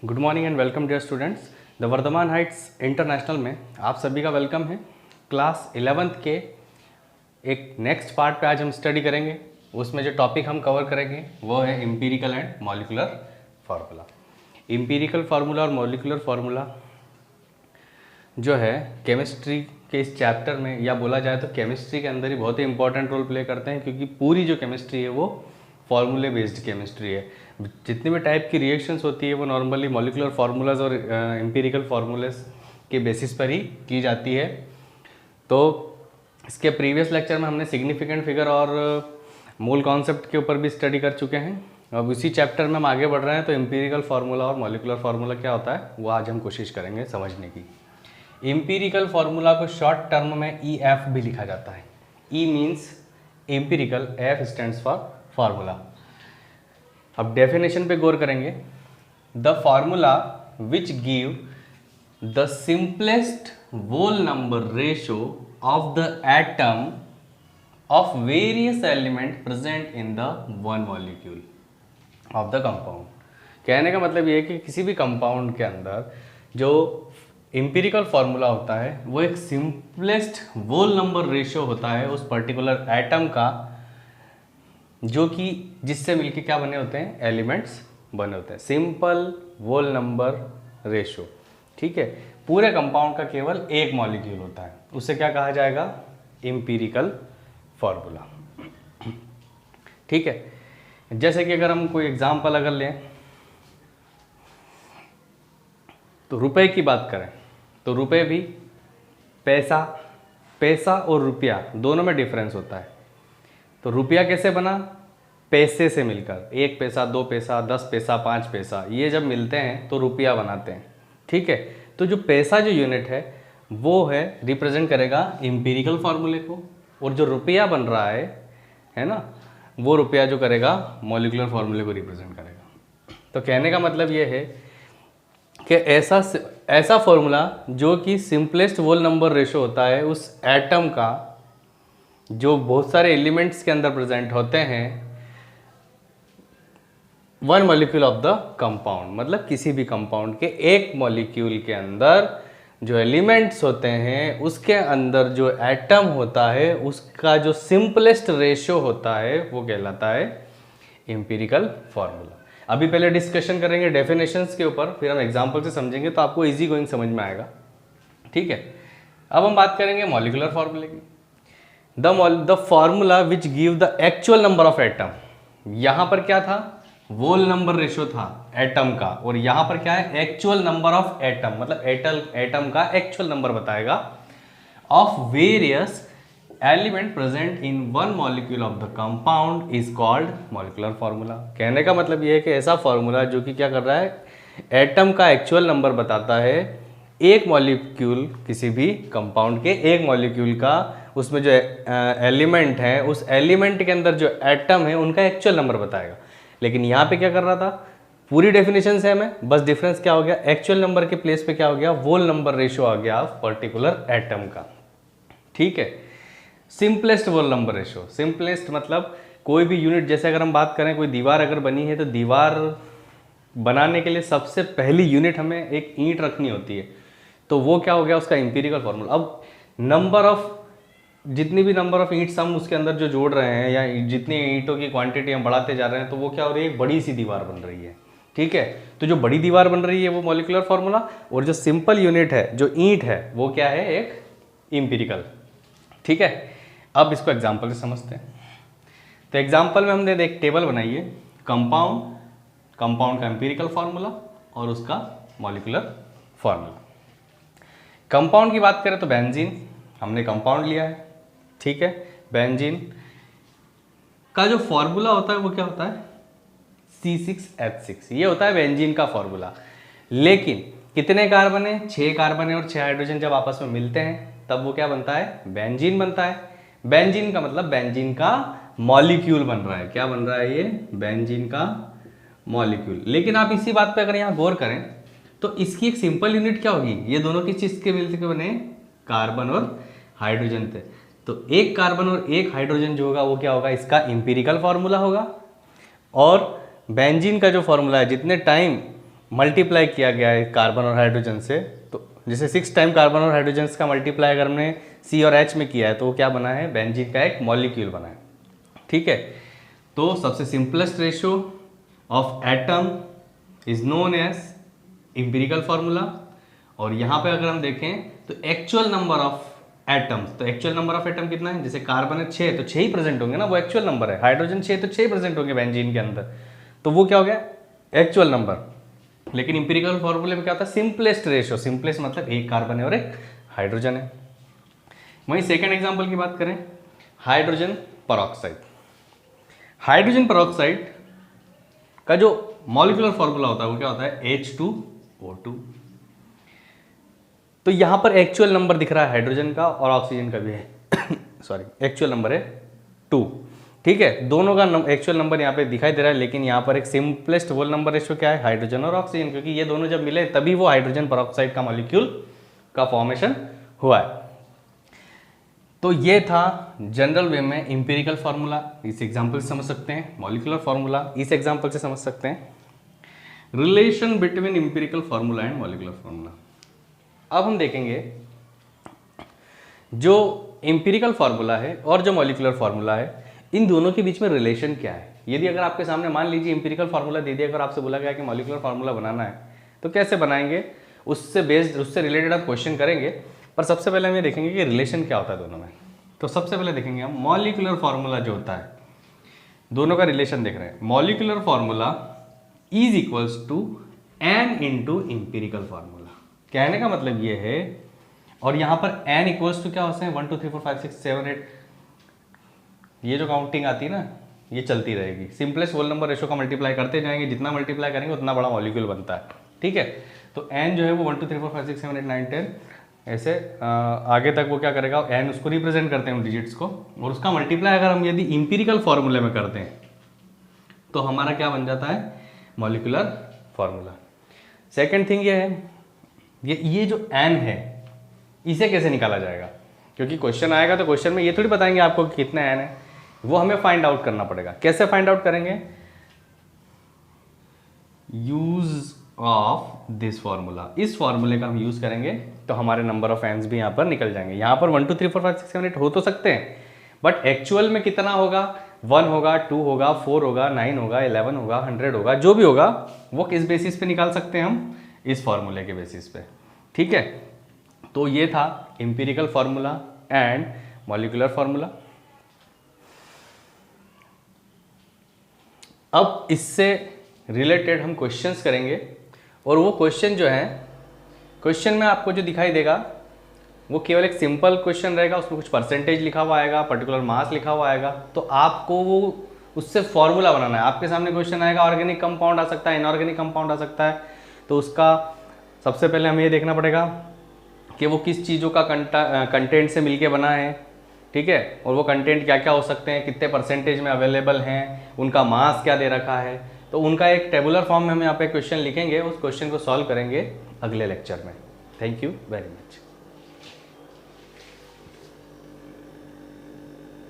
Good morning and welcome dear students. The Vardhman heights international में आप सभी का वेलकम है। क्लास 11th के एक नेक्स्ट पार्ट पे आज हम स्टडी करेंगे। उसमें जो टॉपिक हम कवर करेंगे वो है empirical and molecular formula. Empirical formula और मॉलिकुलर फार्मूला जो है केमिस्ट्री के इस चैप्टर में, या बोला जाए तो केमिस्ट्री के अंदर ही बहुत ही इंपॉर्टेंट रोल प्ले करते हैं, क्योंकि पूरी जो केमिस्ट्री है वो फॉर्मूले बेस्ड केमिस्ट्री है। जितनी भी टाइप की रिएक्शंस होती है वो नॉर्मली मॉलिकुलर फार्मूलाज और एम्पिरिकल फार्मूलाज के बेसिस पर ही की जाती है। तो इसके प्रीवियस लेक्चर में हमने सिग्निफिकेंट फिगर और मूल कॉन्सेप्ट के ऊपर भी स्टडी कर चुके हैं। अब इसी चैप्टर में हम आगे बढ़ रहे हैं, तो एम्पिरिकल फार्मूला और मॉलिकुलर फार्मूला क्या होता है वो आज हम कोशिश करेंगे समझने की। एम्पिरिकल फार्मूला को शॉर्ट टर्म में EF भी लिखा जाता है। E means empirical, F stands for formula. अब डेफिनेशन पे गौर करेंगे। The formula which give the simplest whole number ratio of the atom of various element present in the one molecule of the compound। कहने का मतलब ये है कि किसी भी कंपाउंड के अंदर जो एम्पिरिकल फार्मूला होता है वो एक सिंपलेस्ट होल नंबर रेशियो होता है उस पर्टिकुलर एटम का, जो कि जिससे मिलके क्या बने होते हैं, एलिमेंट्स बने होते हैं। सिंपल होल नंबर रेशियो, ठीक है। पूरे कंपाउंड का केवल एक मॉलिक्यूल होता है, उसे क्या कहा जाएगा, एम्पिरिकल फार्मूला, ठीक है। जैसे कि अगर हम कोई एग्जांपल अगर लें तो रुपए की बात करें तो रुपए भी पैसा और रुपया दोनों में डिफरेंस होता है। तो रुपया कैसे बना, पैसे से मिलकर, 1 पैसा 2 पैसा 10 पैसा 5 पैसा, ये जब मिलते हैं तो रुपया बनाते हैं, ठीक है। तो जो पैसा जो यूनिट है वो है रिप्रेजेंट करेगा एम्पिरिकल फार्मूले को, और जो रुपया बन रहा है ना, वो रुपया जो करेगा मॉलिकुलर फार्मूले को रिप्रेजेंट करेगा। तो कहने का मतलब ये है कि ऐसा फार्मूला जो कि सिंपलेस्ट होल नंबर रेशो होता है उस एटम का, जो बहुत सारे एलिमेंट्स के अंदर प्रेजेंट होते हैं, one molecule of the compound, मतलब किसी भी कंपाउंड के एक मॉलिक्यूल के अंदर जो एलिमेंट्स होते हैं उसके अंदर जो एटम होता है उसका जो सिंपलेस्ट रेशियो होता है वो कहलाता है एम्पिरिकल फार्मूला। अभी पहले डिस्कशन करेंगे डेफिनेशंस के ऊपर, फिर हम एग्जांपल से समझेंगे तो आपको इजी गोइंग समझ में आएगा, ठीक है। अब हम बात करेंगे मॉलिकुलर फार्मूले की। The formula which give the actual number of atom, यहाँ पर क्या था, होल नंबर रेशियो था एटम का, और यहाँ पर क्या है, एक्चुअल नंबर ऑफ एटम, मतलब एटम का एक्चुअल नंबर बताएगा, of various element present in one molecule of the compound is called molecular formula. कहने का मतलब ये है कि ऐसा फार्मूला जो कि क्या कर रहा है, एटम का एक्चुअल नंबर बताता है, एक मॉलिक्यूल, किसी भी कंपाउंड के एक मॉलिक्यूल का, उसमें जो एलिमेंट है उस एलिमेंट के अंदर जो एटम है उनका एक्चुअल नंबर बताएगा। लेकिन यहाँ पे क्या कर रहा था, पूरी डेफिनेशन सेम है, बस डिफरेंस क्या हो गया, एक्चुअल नंबर के प्लेस पे क्या हो गया, होल नंबर रेशियो आ गया पर्टिकुलर एटम का, ठीक है। Simplest whole number ratio, simplest मतलब कोई भी यूनिट, जैसे अगर हम बात करें कोई दीवार अगर बनी है तो दीवार बनाने के लिए सबसे पहली यूनिट हमें एक ईंट रखनी होती है, तो वो क्या हो गया, उसका एम्पिरिकल फार्मूला। अब नंबर ऑफ, जितनी भी नंबर ऑफ ईंट्स हम उसके अंदर जो जोड़ रहे हैं, या जितनी ईंटों की क्वांटिटी हम बढ़ाते जा रहे हैं, तो वो क्या हो रही है, एक बड़ी सी दीवार बन रही है, ठीक है। तो जो बड़ी दीवार बन रही है वो मॉलिकुलर फार्मूला, और जो सिंपल यूनिट है, जो ईंट है, वो क्या है, एक एम्पिरिकल, ठीक है। अब इसको एग्जाम्पल से समझते हैं। तो एग्जाम्पल में हमने एक टेबल बनाई है, कंपाउंड का एम्पिरिकल फार्मूला और उसका मॉलिकुलर फार्मूला। कंपाउंड की बात करें तो बेंजीन, हमने कंपाउंड लिया है, ठीक है। बेंजीन का जो फॉर्मूला होता है वो क्या होता है, C6H6, ये होता है बेंजीन का फॉर्मूला। लेकिन कितने कार्बन है, 6 कार्बन है, और 6 हाइड्रोजन जब आपस में मिलते हैं तब वो क्या बनता है, बेंजीन बनता है। बेंजीन का मतलब बेंजीन का मॉलिक्यूल बन रहा है, क्या बन रहा है, ये बेंजीन का मॉलिक्यूल। लेकिन आप इसी बात पे अगर यहाँ गौर करें तो इसकी एक सिंपल यूनिट क्या होगी, ये दोनों किस चीज के मिलते के बने, कार्बन और हाइड्रोजन थे, तो एक कार्बन और एक हाइड्रोजन जो होगा वो क्या होगा, इसका एम्पिरिकल फार्मूला होगा। और बेंजीन का जो फार्मूला है, जितने टाइम मल्टीप्लाई किया गया है कार्बन और हाइड्रोजन से, तो जैसे 6 टाइम कार्बन और हाइड्रोजन का मल्टीप्लाई अगर हमने C और H में किया है तो वो क्या बना है, बेंजीन का एक मॉलिक्यूल बना है। ठीक है, तो सबसे simplest ratio of atom is known as empirical formula. और यहाँ पे अगर हम देखें तो एक्चुअल नंबर ऑफ एटम्स, तो एक्चुअल नंबर ऑफ एटम कितना है, जैसे कार्बन है 6 तो 6 ही प्रेजेंट होंगे ना, वो एक्चुअल नंबर है। हाइड्रोजन 6 तो 6 प्रेजेंट होंगे बेंजीन के अंदर, तो वो क्या हो गया, एक्चुअल नंबर। लेकिन इंपिरिकल फॉर्मूले में क्या होता है, सिंपलेस्ट रेशियो, सिंपलेस्ट मतलब एक कार्बन है और एक हाइड्रोजन है। वहीं सेकेंड एग्जाम्पल की बात करें, हाइड्रोजन परऑक्साइड। हाइड्रोजन परऑक्साइड का जो मॉलिक्यूलर फॉर्मूला होता है वो क्या होता है, H2O2। तो यहां पर एक्चुअल नंबर दिख रहा है हाइड्रोजन का और ऑक्सीजन का भी है सॉरी, एक्चुअल नंबर है 2। ठीक है, दोनों का एक्चुअल नंबर यहाँ पे दिखाई दे रहा है, लेकिन यहाँ पर एक सिंपलेस्ट होल नंबर रेशियो क्या है, हाइड्रोजन और ऑक्सीजन, क्योंकि ये दोनों जब मिले तभी वो हाइड्रोजन परऑक्साइड का मॉलिक्यूल का फॉर्मेशन हुआ है। तो ये था जनरल वे में इंपिरिकल फार्मूला, इस एग्जाम्पल से समझ सकते हैं। मॉलिक्यूलर फार्मूला इस एग्जाम्पल से समझ सकते हैं। Relation between empirical formula and molecular formula. अब हम देखेंगे जो इंपिरिकल फार्मूला है और जो मॉलिक्यूलर फार्मूला है, इन दोनों के बीच में रिलेशन क्या है। यदि अगर आपके सामने मान लीजिए इंपिरिकल फार्मूला दे दिया, अगर आपसे बोला गया कि मॉलिक्यूलर फार्मूला बनाना है तो कैसे बनाएंगे, उससे बेस्ड, उससे रिलेटेड आप क्वेश्चन करेंगे। पर सबसे पहले हम ये देखेंगे कि रिलेशन क्या होता है दोनों में। तो सबसे पहले देखेंगे हम मॉलिक्यूलर फार्मूला जो होता है, दोनों का रिलेशन देख रहे हैं। Molecular formula is equals to n into empirical formula. कहने का मतलब ये है, और यहाँ पर एन इक्वल्स टू क्या होते हैं, 1 2 3 4 5 6 7 8, ये जो काउंटिंग आती है ना, ये चलती रहेगी। सिंपलेस्ट होल नंबर रेशो का मल्टीप्लाई करते जाएंगे, जितना मल्टीप्लाई करेंगे उतना बड़ा मॉलिक्यूल बनता है। ठीक है, तो एन जो है वो 1 2 3 4 5 6 7 8 9 10 ऐसे आगे तक वो क्या करेगा, एन उसको रिप्रेजेंट करते हैं उन डिजिट्स को, और उसका मल्टीप्लाई अगर हम यदि इंपिरिकल फॉर्मूले में करते हैं तो हमारा क्या बन जाता है, मॉलिक्यूलर फार्मूला। सेकेंड थिंग ये है, ये जो एन है इसे कैसे निकाला जाएगा, क्योंकि क्वेश्चन आएगा तो क्वेश्चन में ये थोड़ी बताएंगे आपको कि कितना एन है, वो हमें फाइंड आउट करना पड़ेगा। कैसे फाइंड आउट करेंगे, यूज ऑफ दिस फार्मूला, इस फार्मूले का हम यूज करेंगे तो हमारे नंबर ऑफ एन्स भी यहाँ पर निकल जाएंगे। यहाँ पर 1 2 3 4 5 6 7 8 हो तो सकते हैं, बट एक्चुअल में कितना होगा, 1 होगा, 2 होगा, 4 होगा, 9 होगा, 11 होगा, 100 होगा, जो भी होगा वो किस बेसिस पे निकाल सकते हैं हम, इस फार्मूले के बेसिस पे। ठीक है, तो ये था empirical formula and molecular formula. अब इससे रिलेटेड हम क्वेश्चंस करेंगे, और वो क्वेश्चन जो है, क्वेश्चन में आपको जो दिखाई देगा वो केवल एक सिंपल क्वेश्चन रहेगा, उसमें कुछ परसेंटेज लिखा हुआ आएगा, पर्टिकुलर मास लिखा हुआ आएगा, तो आपको वो उससे फॉर्मूला बनाना है। आपके सामने क्वेश्चन आएगा ऑर्गेनिक कंपाउंड आ सकता है, इनऑर्गेनिक कंपाउंड आ सकता है, तो उसका सबसे पहले हमें ये देखना पड़ेगा कि वो किस चीज़ों का कंटेंट से मिलके बना है। ठीक है, और वो कंटेंट क्या क्या हो सकते हैं, कितने परसेंटेज में अवेलेबल हैं, उनका मास क्या दे रखा है, तो उनका एक टेबुलर फॉर्म में हम यहाँ पे क्वेश्चन लिखेंगे, उस क्वेश्चन को सॉल्व करेंगे अगले लेक्चर में। Thank you very much.